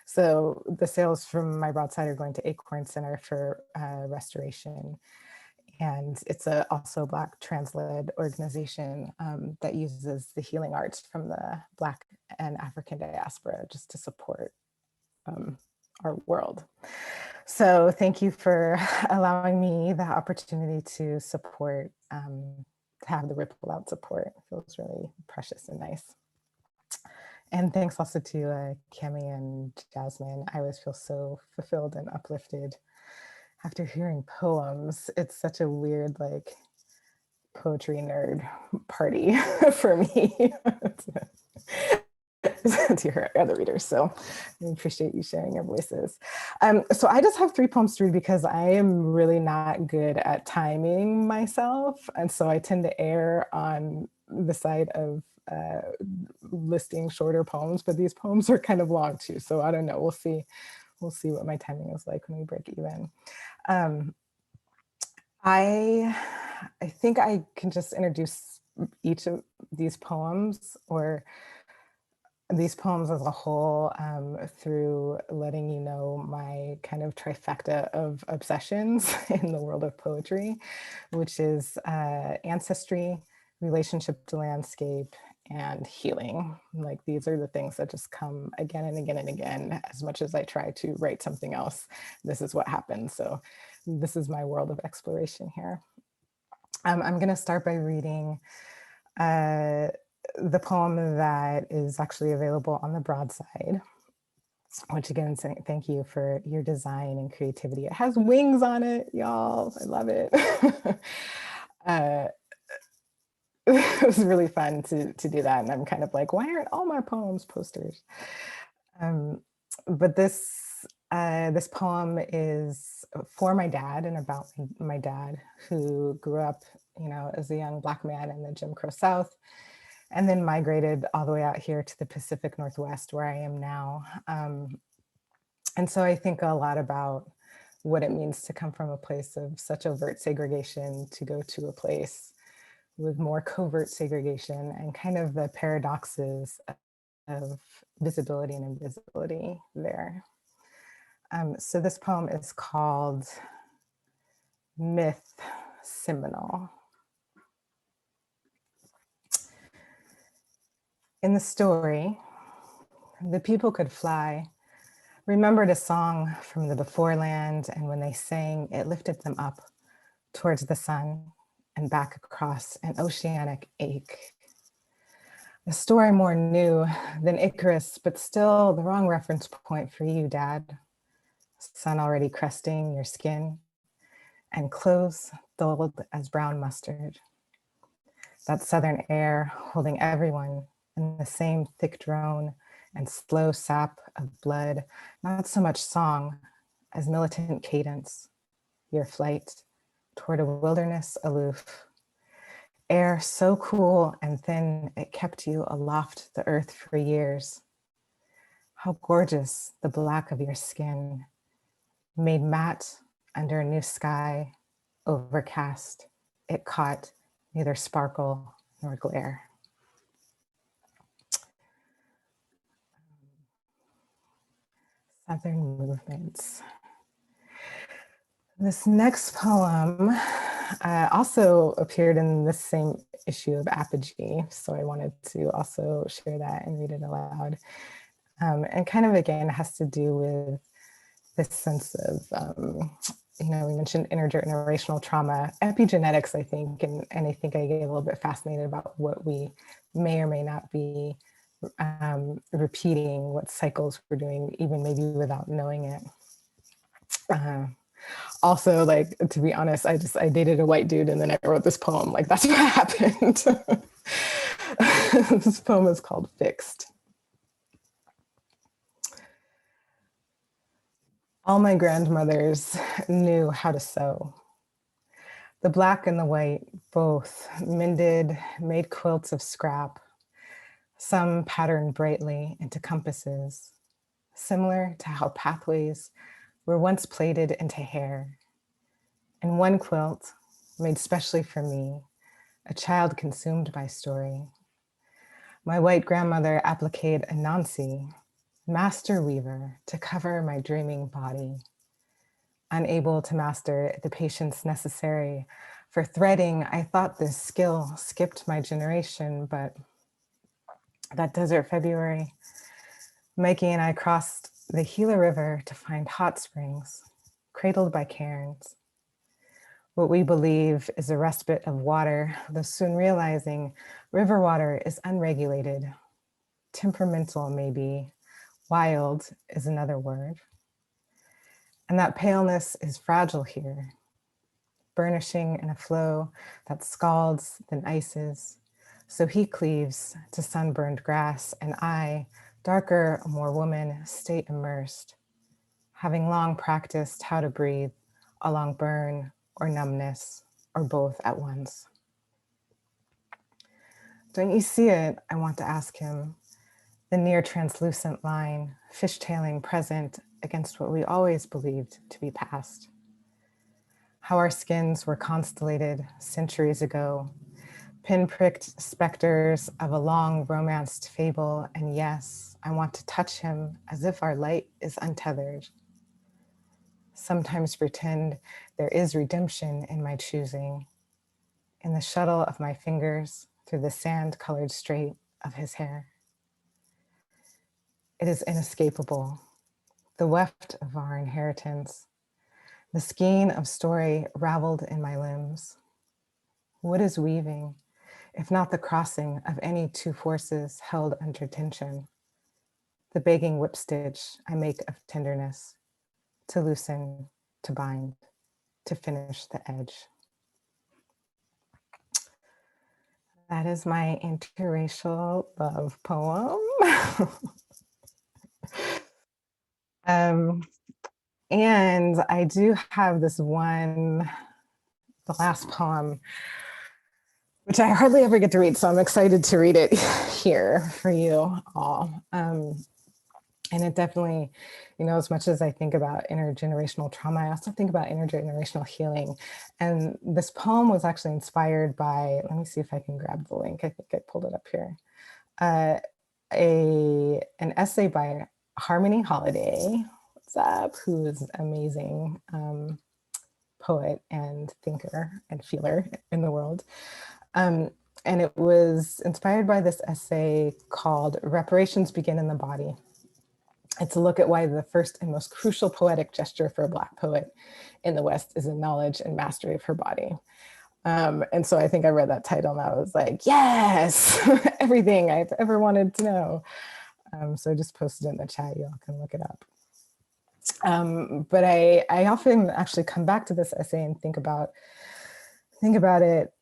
So the sales from my Broadside are going to Acorn Center for Restoration. And it's also a Black trans-led organization that uses the healing arts from the Black and African diaspora just to support our world. So thank you for allowing me the opportunity to support, to have the ripple out support. It feels really precious and nice. And thanks also to Kemi and Jasmine. I always feel so fulfilled and uplifted after hearing poems. It's such a weird, like, poetry nerd party for me to hear other readers. So I appreciate you sharing your voices. So I just have 3 poems to read because I am really not good at timing myself. And so I tend to err on the side of listing shorter poems, but these poems are kind of long too. So I don't know, we'll see we'll see what my timing is like when we break even. I think I can just introduce each of these poems, or these poems as a whole, through letting you know my kind of trifecta of obsessions in the world of poetry, which is ancestry, relationship to landscape, and healing. Like, these are the things that just come again and again and again. As much as I try to write something else, this is what happens. So this is my world of exploration here. I'm gonna start by reading the poem that is actually available on the Broadside, which again, thank you for your design and creativity. It has wings on it, y'all. I love it. It was really fun to do that. And I'm kind of like, why aren't all my poems posters? But this poem is for my dad and about my dad, who grew up, as a young Black man in the Jim Crow South, and then migrated all the way out here to the Pacific Northwest, where I am now. And so I think a lot about what it means to come from a place of such overt segregation to go to a place with more covert segregation, and kind of the paradoxes of visibility and invisibility there. So this poem is called Myth Seminal. In the story, the people could fly, remembered a song from the beforeland, and when they sang, it lifted them up towards the sun and back across an oceanic ache. A story more new than Icarus, but still the wrong reference point for you, Dad. Sun already cresting your skin, and clothes dulled as brown mustard. That southern air holding everyone in the same thick drone and slow sap of blood, not so much song as militant cadence, your flight toward a wilderness aloof. Air so cool and thin, it kept you aloft the earth for years. How gorgeous the black of your skin, made matte under a new sky, overcast. It caught neither sparkle nor glare. Southern movements. This next poem also appeared in the same issue of Apogee, so I wanted to also share that and read it aloud. And kind of, again, has to do with this sense of, we mentioned intergenerational trauma, epigenetics, I think, and I think I get a little bit fascinated about what we may or may not be repeating, what cycles we're doing, even maybe without knowing it. Also, like, to be honest, I dated a white dude and then I wrote this poem. Like, that's what happened. This poem is called Fixed. All my grandmothers knew how to sew. The black and the white both mended, made quilts of scrap, some patterned brightly into compasses, similar to how pathways were once plaited into hair. And one quilt, made specially for me, a child consumed by story. My white grandmother appliqued a Nancy, master weaver, to cover my dreaming body. Unable to master the patience necessary for threading, I thought this skill skipped my generation, but that desert February, Mikey and I crossed the Gila River to find hot springs, cradled by cairns. What we believe is a respite of water, though soon realizing river water is unregulated, temperamental maybe, wild is another word. And that paleness is fragile here, burnishing in a flow that scalds then ices. So he cleaves to sunburned grass, and I, darker, more woman, stay immersed, having long practiced how to breathe along burn or numbness, or both at once. Don't you see it? I want to ask him. The near translucent line, fishtailing present against what we always believed to be past. How our skins were constellated centuries ago, pinpricked specters of a long romanced fable, and yes, I want to touch him as if our light is untethered. Sometimes pretend there is redemption in my choosing, in the shuttle of my fingers through the sand-colored straight of his hair. It is inescapable, the weft of our inheritance, the skein of story raveled in my limbs. What is weaving, if not the crossing of any two forces held under tension? The begging whip stitch I make of tenderness, to loosen, to bind, to finish the edge. That is my interracial love poem. And I do have this one, the last poem, which I hardly ever get to read, so I'm excited to read it here for you all. And it definitely, you know, as much as I think about intergenerational trauma, I also think about intergenerational healing. And this poem was actually inspired by, let me see if I can grab the link. I think I pulled it up here. An essay by Harmony Holiday, what's up, who is an amazing poet and thinker and feeler in the world. And it was inspired by this essay called Reparations Begin in the Body. It's a look at why the first and most crucial poetic gesture for a Black poet in the West is a knowledge and mastery of her body. And so I think I read that title and I was like, yes, everything I've ever wanted to know. So I just posted it in the chat, y'all can look it up. But I often actually come back to this essay and think about it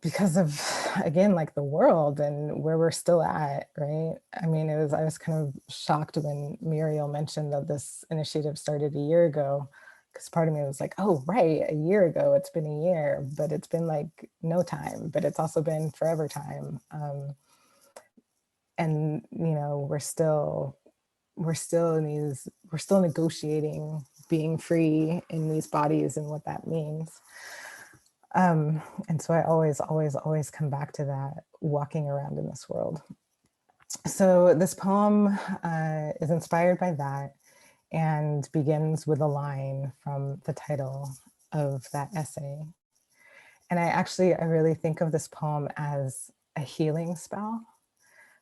because of, again, like the world and where we're still at, right? I mean, I was kind of shocked when Muriel mentioned that this initiative started a year ago, because part of me was like, oh, right, a year ago, it's been a year, but it's been like no time, but it's also been forever time. And, you know, we're still negotiating being free in these bodies and what that means. And so I always come back to that, walking around in this world. So this poem is inspired by that and begins with a line from the title of that essay. And I really think of this poem as a healing spell.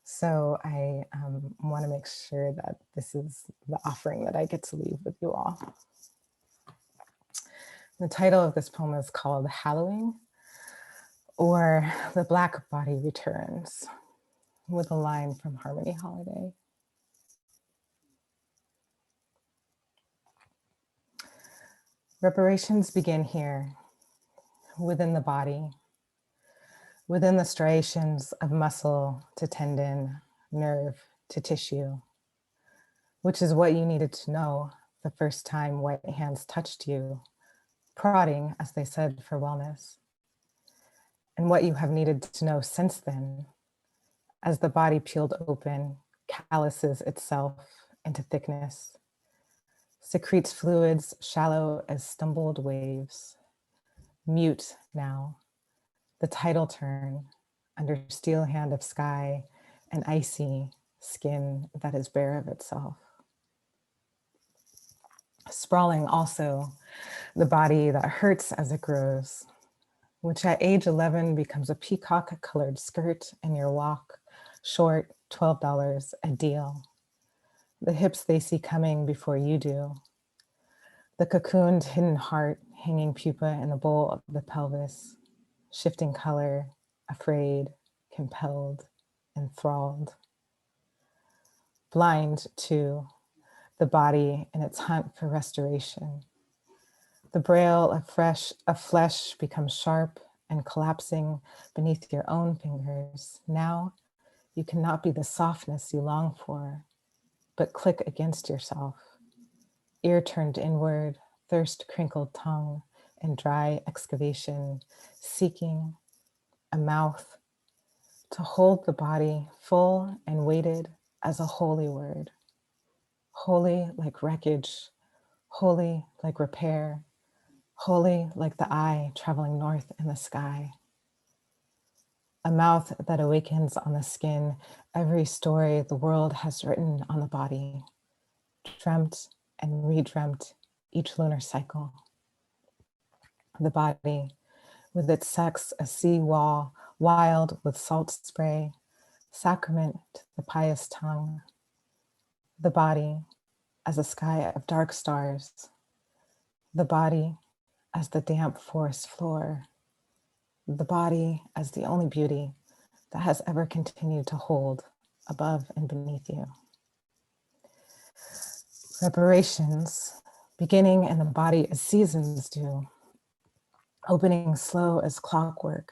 So I want to make sure that this is the offering that I get to leave with you all. The title of this poem is called Hallowing, or The Black Body Returns, with a line from Harmony Holiday. Reparations begin here, within the body, within the striations of muscle to tendon, nerve to tissue, which is what you needed to know the first time white hands touched you, prodding, as they said, for wellness. And what you have needed to know since then, as the body peeled open, calluses itself into thickness, secretes fluids shallow as stumbled waves, mute now, the tidal turn under steel hand of sky, an icy skin that is bare of itself. Sprawling also, the body that hurts as it grows, which at age 11 becomes a peacock-colored skirt in your walk, short, $12 a deal. The hips they see coming before you do. The cocooned hidden heart hanging pupa in the bowl of the pelvis, shifting color, afraid, compelled, enthralled. Blind, too, the body in its hunt for restoration. The braille of flesh becomes sharp and collapsing beneath your own fingers. Now you cannot be the softness you long for, but click against yourself. Ear turned inward, thirst crinkled tongue, and dry excavation, seeking a mouth to hold the body full and weighted as a holy word. holy like wreckage, holy like repair, holy like the eye traveling north in the sky. A mouth that awakens on the skin every story the world has written on the body, dreamt and redreamt each lunar cycle. The body, with its sex a sea wall, wild with salt spray, sacrament to the pious tongue. The body as a sky of dark stars. The body as the damp forest floor. The body as the only beauty that has ever continued to hold above and beneath you. Reparations, beginning in the body as seasons do, opening slow as clockwork,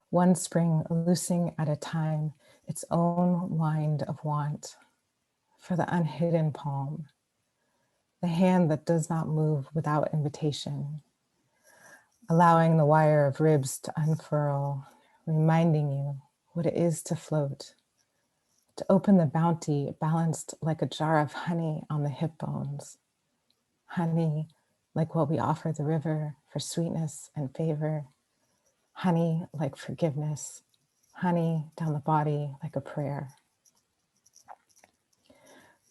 one spring loosing at a time its own wind of want, for the unhidden palm, the hand that does not move without invitation, allowing the wire of ribs to unfurl, reminding you what it is to float, to open the bounty balanced like a jar of honey on the hip bones, honey like what we offer the river for sweetness and favor, honey like forgiveness, honey down the body like a prayer.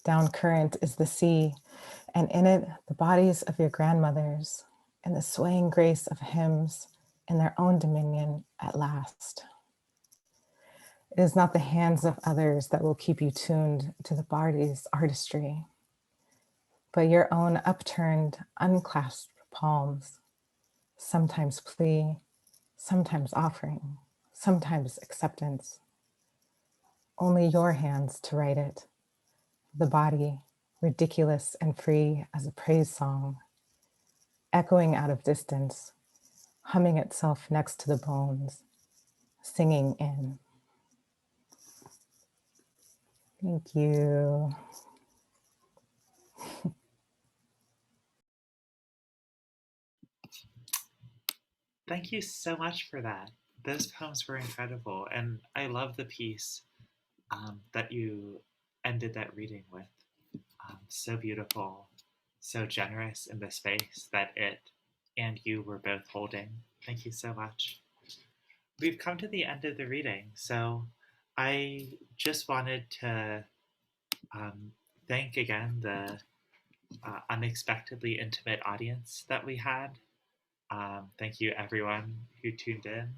Down current is the sea, and in it the bodies of your grandmothers, and the swaying grace of hymns in their own dominion at last. It is not the hands of others that will keep you tuned to the body's artistry, but your own upturned, unclasped palms, sometimes plea, sometimes offering, sometimes acceptance. Only your hands to write it. The body, ridiculous and free as a praise song, echoing out of distance, humming itself next to the bones, singing in. Thank you. Thank you so much for that. Those poems were incredible, and I love the piece that you ended that reading with. So beautiful, so generous in the space that it and you were both holding. Thank you so much. We've come to the end of the reading, so I just wanted to um, thank again the unexpectedly intimate audience that we had. Thank you, everyone who tuned in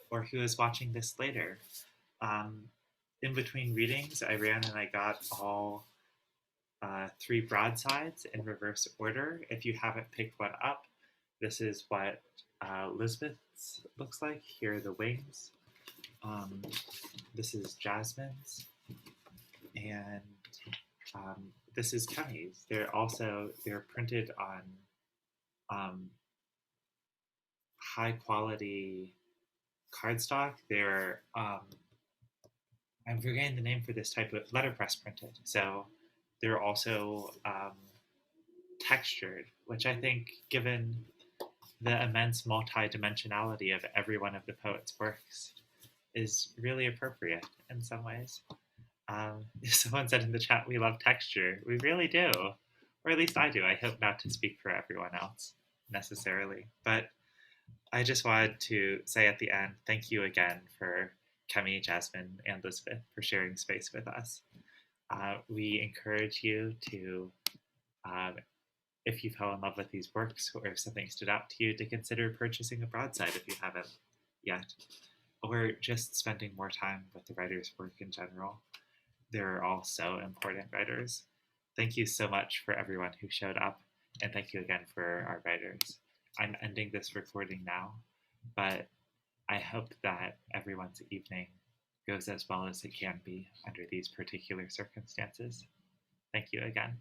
or who is watching this later. In between readings, I ran and I got all 3 broadsides in reverse order. If you haven't picked one up, this is what Lisbeth's looks like. Here are the wings. This is Jasmine's, and this is Kemi's. They're printed on high quality cardstock. They're I'm forgetting the name for this type of letterpress printed. So they're also textured, which I think, given the immense multi-dimensionality of every one of the poet's works, is really appropriate in some ways. Someone said in the chat, we love texture. We really do. Or at least I do. I hope not to speak for everyone else necessarily. But I just wanted to say at the end, thank you again for Kemi, Jasmine, and Lisbeth for sharing space with us. We encourage you to, if you fell in love with these works or if something stood out to you, to consider purchasing a broadside if you haven't yet, or just spending more time with the writer's work in general. They're all so important writers. Thank you so much for everyone who showed up, and thank you again for our writers. I'm ending this recording now, but I hope that everyone's evening goes as well as it can be under these particular circumstances. Thank you again.